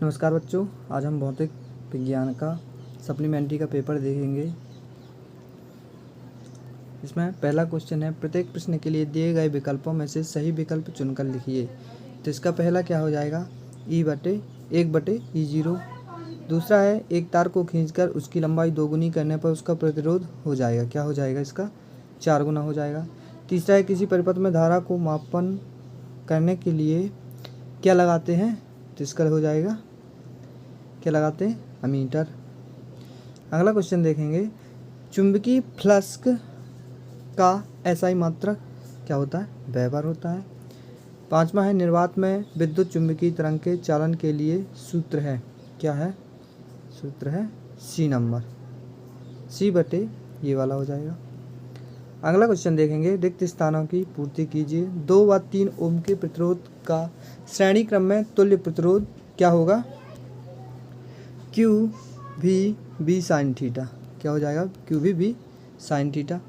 नमस्कार बच्चों, आज हम भौतिक विज्ञान का सप्लीमेंट्री का पेपर देखेंगे। इसमें पहला क्वेश्चन है, प्रत्येक प्रश्न के लिए दिए गए विकल्पों में से सही विकल्प चुनकर लिखिए। तो इसका पहला क्या हो जाएगा, E/1/E0। दूसरा है, एक तार को खींचकर उसकी लंबाई दोगुनी करने पर उसका प्रतिरोध हो जाएगा, क्या हो जाएगा, इसका 4 गुना हो जाएगा। तीसरा है, किसी परिपथ में धारा को मापन करने के लिए क्या लगाते हैं, तो इसका हो जाएगा, क्या लगाते हैं, अमीटर। अगला क्वेश्चन देखेंगे, चुंबकीय फ्लक्स का SI मात्रक क्या होता है, वेबर होता है। पांचवा है, निर्वात में विद्युत चुंबकीय तरंग के चालन के लिए सूत्र है, क्या है, सूत्र है C नंबर, C/, ये वाला हो जाएगा। अगला क्वेश्चन देखेंगे, रिक्त स्थानों की पूर्ति कीजिए। 2 व 3 ओम के प्रतिरोध का श्रेणी क्रम में तुल्य प्रतिरोध क्या होगा, QVB sin थीटा, क्या हो जाएगा, QVB sin थीटा।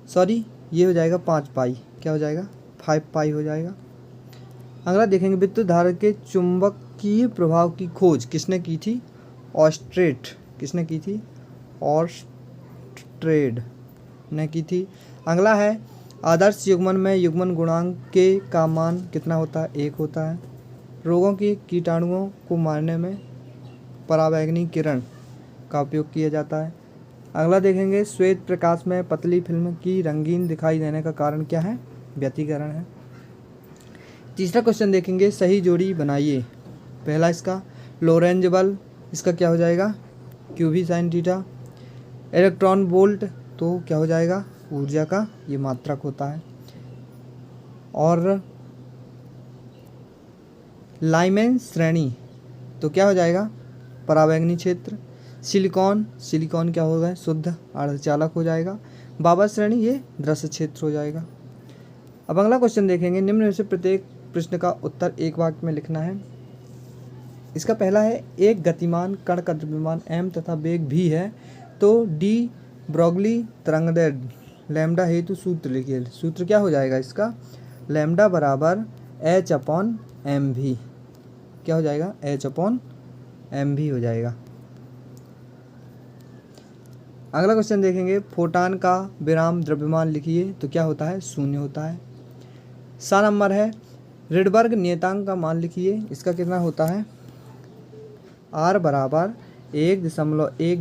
सॉरी, ये हो जाएगा 5 पाई, क्या हो जाएगा, 5 पाई हो जाएगा। अगला देखेंगे, विद्युत धारा के चुंबकीय प्रभाव की खोज किसने की थी, ऑस्ट्रेट, किसने की थी, ऑस्ट्रेड ने की थी। अगला है, आदर्श युग्मन में युग्मन गुणांक के का मान कितना होता है, 1 होता है। रोगों की कीटाणुओं को मारने में पराबैंगनी किरण का उपयोग किया जाता है। अगला देखेंगे, श्वेत प्रकाश में पतली फिल्म की रंगीन दिखाई देने का कारण क्या है, व्यतिकरण है। तीसरा क्वेश्चन देखेंगे, सही जोड़ी बनाइए। पहला इसका लोरेंज बल, इसका क्या हो जाएगा, QV sin theta. Electron volt, तो क्या हो जाएगा, ऊर्जा का ये मात्रक होता है। और लाइमेन श्रेणी, तो क्या हो जाएगा, पराबैंगनी क्षेत्र। सिलिकॉन क्या होगा, शुद्ध अर्धचालक हो जाएगा। बाबा श्रेणी, ये दृश्य क्षेत्र हो जाएगा। अब अगला क्वेश्चन देखेंगे, निम्न में से प्रत्येक प्रश्न का उत्तर एक वाक्य में लिखना है। इसका पहला है, एक गतिमान कण का द्रव्यमान m तथा वेग v है, तो डी ब्रोगली तरंगदैर्ध्य लैम्डा हेतु सूत्र लिखिए। सूत्र क्या हो जाएगा इसका, लैम्डा बराबर h/mv, क्या हो जाएगा, h/mv हो जाएगा। अगला क्वेश्चन देखेंगे, फोटान का विराम द्रव्यमान लिखिए, तो क्या होता है, 0 होता है। 7 नंबर है, रिडबर्ग नियतांक का मान लिखिए, इसका कितना होता है, R बराबर 1.1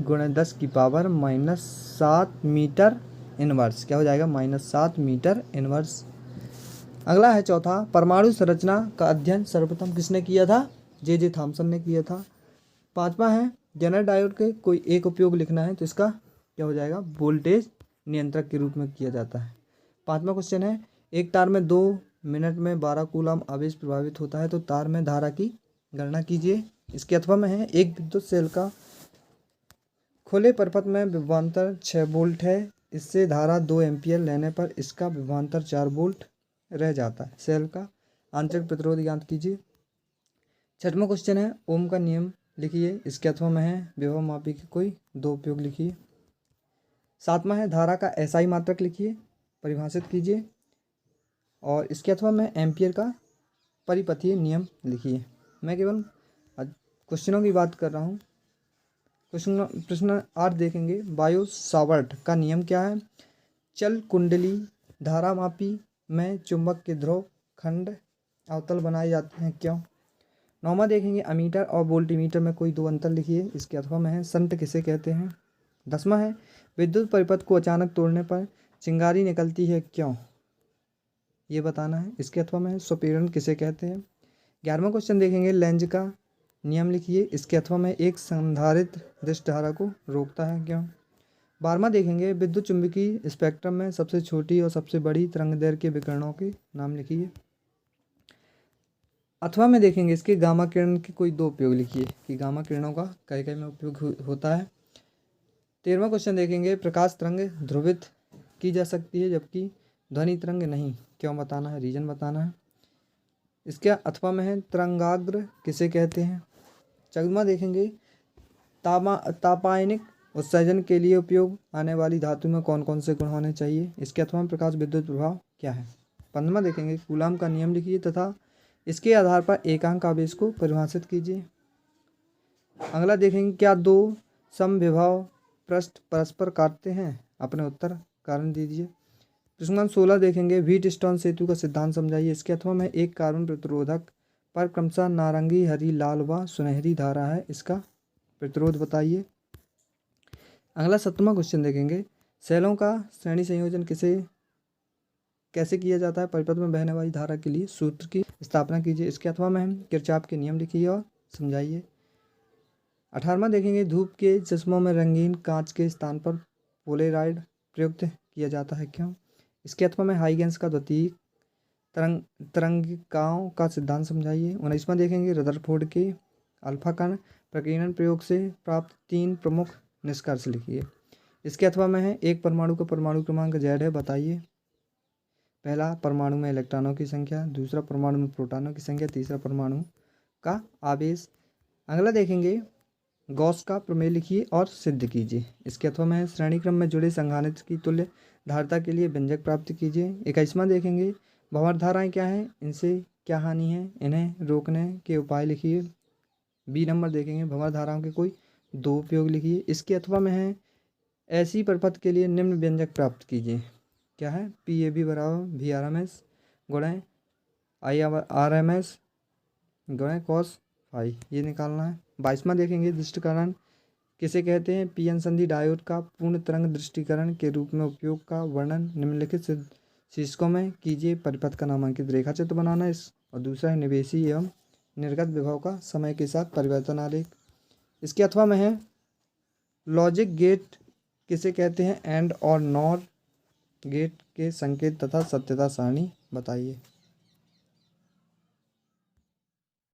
× 10⁻⁻7 मीटर इनवर्स, क्या हो जाएगा, -7 मीटर इनवर्स। अगला है चौथा, परमाणु संरचना का अध्ययन सर्वप्रथम किसने किया था, J.J. थॉमसन ने किया था। पांचवा है, जेनर डायोड के कोई एक उपयोग लिखना है, तो इसका क्या हो जाएगा, वोल्टेज नियंत्रक के रूप में किया जाता है। पांचवा क्वेश्चन है, एक तार में 2 मिनट में 12 कूलम आवेश प्रभावित होता है, तो तार में धारा की गणना कीजिए। इसके अथवा में है, एक विद्युत सेल का खुले परिपथ में विभवांतर 6 वोल्ट है, इससे धारा 2 एम्पियर लेने पर इसका विभवांतर 4 वोल्ट रह जाता है। सेल का आंतरिक प्रतिरोध ज्ञात कीजिए। छठवां क्वेश्चन है, ओम का नियम लिखिए, इसके अथवा में है, विभव मापी के कोई 2 उपयोग लिखिए। सातवां है, धारा का SI मात्रक लिखिए, परिभाषित कीजिए। और इसके अथवा में एम्पियर का परिपथीय नियम लिखिए। मैं केवल क्वेश्चनों की बात कर रहा हूँ। प्रश्न 8 देखेंगे, बायो सावर्ट का नियम क्या है, चल कुंडली धारा मापी में चुंबक के ध्रुव खंड अवतल बनाए जाते हैं, क्यों। 9वां देखेंगे, अमीटर और वोल्टीमीटर में कोई 2 अंतर लिखिए, इसके अथवा में है, संट किसे कहते हैं। 10वां है, विद्युत परिपथ को अचानक तोड़ने पर चिंगारी निकलती है, क्यों, ये बताना है, इसके अथवा में है, स्वपीड़न किसे कहते हैं। 11वां क्वेश्चन देखेंगे, लेंज का नियम लिखिए, इसके अथवा में एक संधारित्र दिश धारा को रोकता है, क्यों। 12वां देखेंगे, विद्युत चुंबकीय स्पेक्ट्रम में सबसे छोटी और सबसे बड़ी तरंगदैर्घ्य के विकिरणों के नाम लिखिए। अथवा में देखेंगे, इसके गामा किरण के कोई 2 उपयोग लिखिए, कि गामा किरणों का कई कई में उपयोग होता है। 13वां क्वेश्चन देखेंगे, प्रकाश तरंग ध्रुवित की जा सकती है जबकि ध्वनि तरंग नहीं, क्यों बताना है, रीजन बताना है। इसके अथवा में है, तरंगाग्र किसे कहते हैं। 14वां देखेंगे, तापायनिक उत्सर्जन के लिए उपयोग आने वाली धातु में कौन कौन से गुण होने चाहिए, इसके अथवा में प्रकाश विद्युत प्रभाव क्या है। 15वां देखेंगे, कूलाम का नियम लिखिए तथा इसके आधार पर एकांक आवेश को परिभाषित कीजिए। अगला देखेंगे, क्या दो समविभव पृष्ठ परस्पर काटते हैं? अपने उत्तर कारण दीजिए। प्रश्न नंबर 16 देखेंगे, व्हीटस्टोन सेतु का सिद्धांत समझाइए। इसके अथवा में एक कार्बन प्रतिरोधक पर क्रमशः नारंगी, हरी, लाल व सुनहरी धारा है, इसका प्रतिरोध बताइए। अगला 7वां क्वेश्चन देखेंगे, सेलों का श्रेणी संयोजन कैसे किया जाता है? परिपथ में बहने वाली धारा के लिए सूत्र की स्थापना कीजिए। इसके अथवा में हम किरचॉफ के नियम लिखिए और समझाइए। 18वां देखेंगे, धूप के चश्मों में रंगीन कांच के स्थान पर पोलेराइड प्रयुक्त किया जाता है, क्यों? इसके अथवा में हाइगेंस का द्वितीयक तरंगिकाओं का सिद्धांत समझाइए। 19वां देखेंगे, रदरफोर्ड के अल्फा कण प्रकीर्णन प्रयोग से प्राप्त 3 प्रमुख निष्कर्ष लिखिए। इसके अथवा में है, एक परमाणु का परमाणु क्रमांक Z है, बताइए। पहला, परमाणु में इलेक्ट्रॉनों की संख्या, दूसरा परमाणु में प्रोटॉनों की संख्या, तीसरा परमाणु का आवेश। अगला देखेंगे, गॉस का प्रमेय लिखिए और सिद्ध कीजिए। इसके अथवा में श्रेणी क्रम में जुड़े संघानित्र की तुल्य धारिता के लिए व्यंजक प्राप्त कीजिए। 21वां देखेंगे, भंवर धाराएं क्या हैं, इनसे क्या हानि है, इन्हें रोकने के उपाय लिखिए। बी नंबर देखेंगे, भंवर धाराओं के कोई 2 उपयोग लिखिए। इसके अथवा में है, ऐसी परिपथ के लिए निम्न व्यंजक प्राप्त कीजिए। क्या है? PAB बराबर VRMS गुणे IRMS गुणे cos फाई, ये निकालना है। 22वां देखेंगे, दृष्टिकरण किसे कहते हैं? PN संधि डायोड का पूर्ण तरंग दृष्टिकरण के रूप में उपयोग का वर्णन निम्नलिखित शीर्षकों में कीजिए। परिपथ का नामांकित रेखा चित्र बनाना है और दूसरा है निवेशी एवं निर्गत विभव का समय के साथ परिवर्तन आलेख। इसके अथवा में है, लॉजिक गेट किसे कहते हैं? एंड और नॉर गेट के संकेत तथा सत्यता सारणी बताइए।